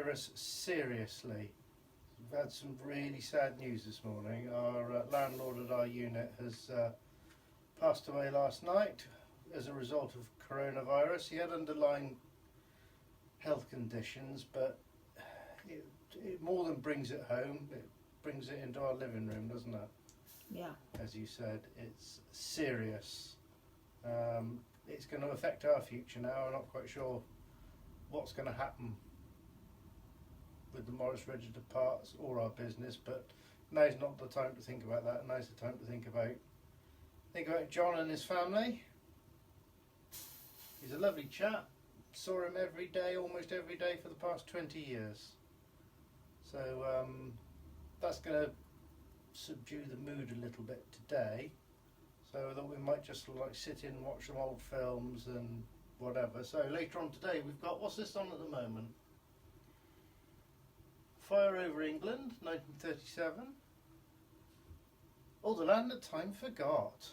coronavirus seriously. We've had some really sad news this morning. Our landlord at our unit has passed away last night as a result of coronavirus. He had underlying health conditions, but it more than brings it home, it brings it into our living room, doesn't it? Yeah. As you said, it's serious. It's going to affect our future now. I'm not quite sure what's going to happen with the Morris Registered Parts or our business, but now's not the time to think about that. Now's the time to think about John and his family. He's a lovely chap. Saw him every day, almost every day for the past 20 years. So that's going to subdue the mood a little bit today. So that we might just like sit in and watch some old films and whatever. So later on today we've got, what's this on at the moment? Fire over England, 1937. Oh, The Land That Time Forgot.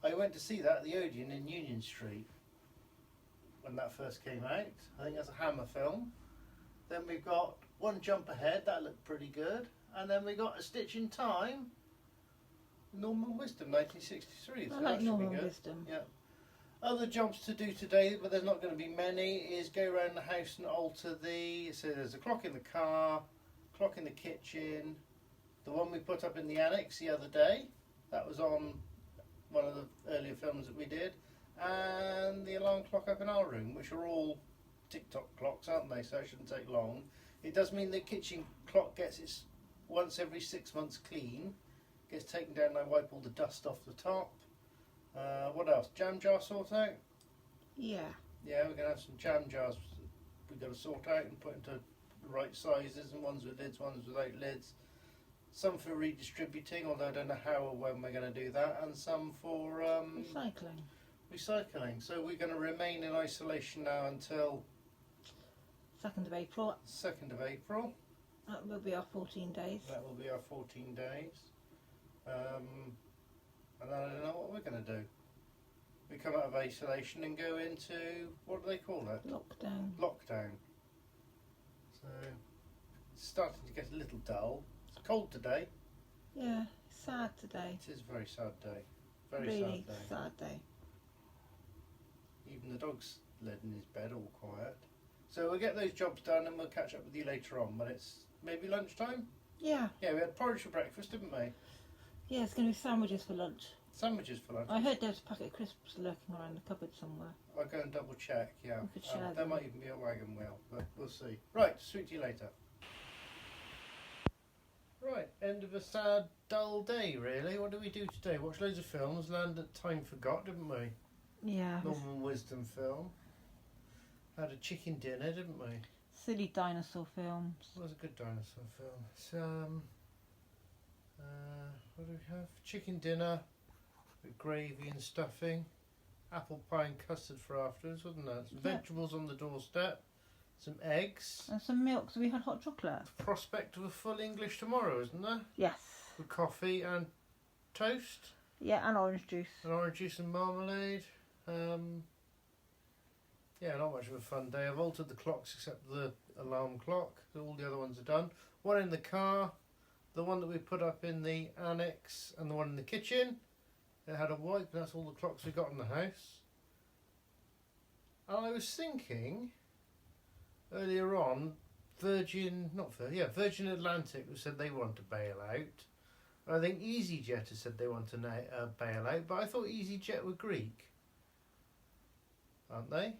I went to see that at the Odeon in Union Street when that first came out. I think that's a Hammer film. Then we've got One Jump Ahead, that looked pretty good. And then we got A Stitch in Time, Norman Wisdom, 1963. So I like that should Norman be good. Wisdom. Yeah. Other jobs to do today, but there's not going to be many, is go around the house and alter so there's a clock in the car, clock in the kitchen, the one we put up in the annex the other day, that was on one of the earlier films that we did, and the alarm clock up in our room, which are all tick-tock clocks, aren't they, so it shouldn't take long. It does mean the kitchen clock gets its once every 6 months clean, gets taken down and I wipe all the dust off the top. What else? Jam jar sort out? Yeah. Yeah, we're going to have some jam jars we've got to sort out and put into the right sizes, and ones with lids, ones without lids. Some for redistributing, although I don't know how or when we're going to do that, and some for recycling. So we're going to remain in isolation now until 2nd of April. 2nd of April. That will be our 14 days. That will be our 14 days. And I don't know what we're going to do. We come out of isolation and go into, what do they call it? Lockdown. Lockdown. So it's starting to get a little dull. It's cold today. Yeah, it's sad today. It is a very sad day. Very Really sad day. sad day. Even the dog's led in his bed all quiet. So we'll get those jobs done and we'll catch up with you later on when it's maybe lunchtime. Yeah. Yeah, we had porridge for breakfast, didn't we? Yeah, it's going to be sandwiches for lunch. Sandwiches for lunch. I heard there was a packet of crisps lurking around the cupboard somewhere. I'll go and double check, yeah. We could share There them. might even be a wagon wheel, but we'll see. Right, speak to you later. Right, end of a sad, dull day, really. What did we do today? Watched loads of films. Land That Time Forgot, didn't we? Yeah. Norman Wisdom film. Had a chicken dinner, didn't we? Silly dinosaur films. It was a good dinosaur film. It's, what do we have? Chicken dinner with gravy and stuffing. Apple pie and custard for afterwards, wasn't there? Some vegetables on the doorstep. Some eggs. And some milk, so we had hot chocolate. Prospect of a full English tomorrow, isn't there? Yes. With coffee and toast. Yeah, and orange juice. And orange juice and marmalade. Yeah, not much of a fun day. I've altered the clocks except the alarm clock. All the other ones are done. One in the car, the one that we put up in the annex, and the one in the kitchen. It had a wipe, and that's all the clocks we got in the house. And I was thinking earlier on, Virgin Atlantic said they want to bail out. I think EasyJet has said they want to bail out, but I thought EasyJet were Greek, aren't they?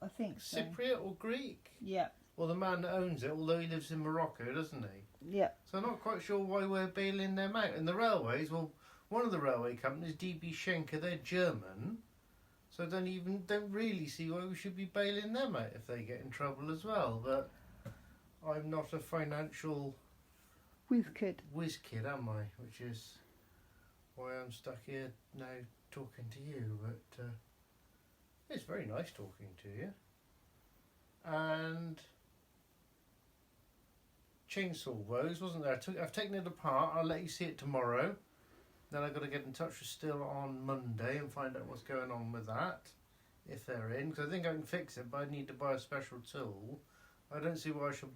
I think so. Cypriot or Greek? Yeah. Well, the man that owns it, although he lives in Morocco, doesn't he? Yeah. So I'm not quite sure why we're bailing them out. And the railways, well, one of the railway companies, DB Schenker, they're German, so I don't really see why we should be bailing them out if they get in trouble as well. But I'm not a financial whiz kid, am I? Which is why I'm stuck here now talking to you. But it's very nice talking to you. And chainsaw woes, wasn't there? I've taken it apart. I'll let you see it tomorrow. Then I've got to get in touch with Still on Monday and find out what's going on with that, if they're in. Because I think I can fix it, but I need to buy a special tool. I don't see why I should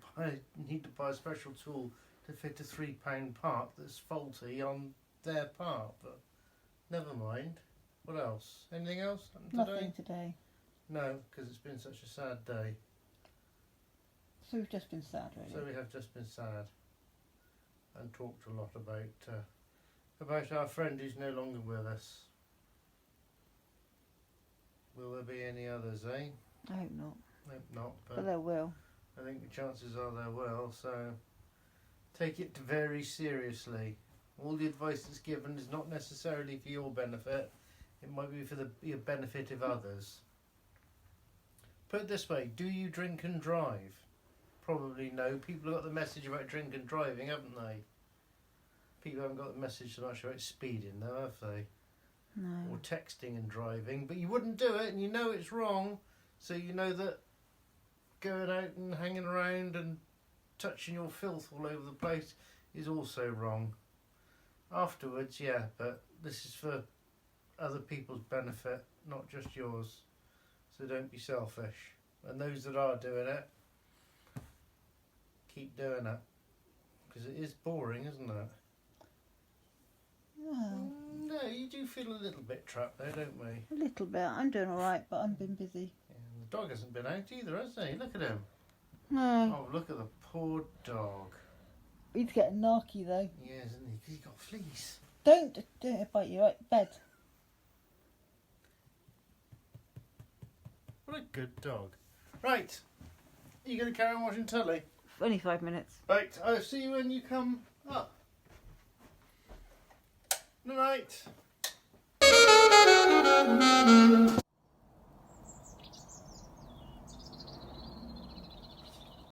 need to buy a special tool to fit a £3 part that's faulty on their part, but never mind. What else? Anything else happened Nothing today. No, because it's been such a sad day. So we've just been sad, really. So we have just been sad and talked a lot about our friend who's no longer with us. Will there be any others, eh? I hope not. Hope not, But there will. I think the chances are there will, so take it very seriously. All the advice that's given is not necessarily for your benefit, it might be for the benefit of others. Put it this way, do you drink and drive? Probably no. People have got the message about drink and driving, haven't they? People haven't got the message so much about speeding though, have they? No. Or texting and driving, but you wouldn't do it and you know it's wrong, so you know that going out and hanging around and touching your filth all over the place is also wrong. Afterwards, yeah, but this is for other people's benefit, not just yours, so don't be selfish. And those that are doing it, keep doing it, because it is boring, isn't it? Well, No, you do feel a little bit trapped though, don't we? a little bit. I'm doing all right, but I've been busy. Yeah, the dog hasn't been out either, has he? Look at him. No. Oh, look at the poor dog. He's getting narky, though. Yeah, isn't he? Because he's got fleas. Don't it bite you, right? Bed. What a good dog. Right, you going to carry on watching telly? Only 5 minutes. Right, I'll see you when you come up. Good night.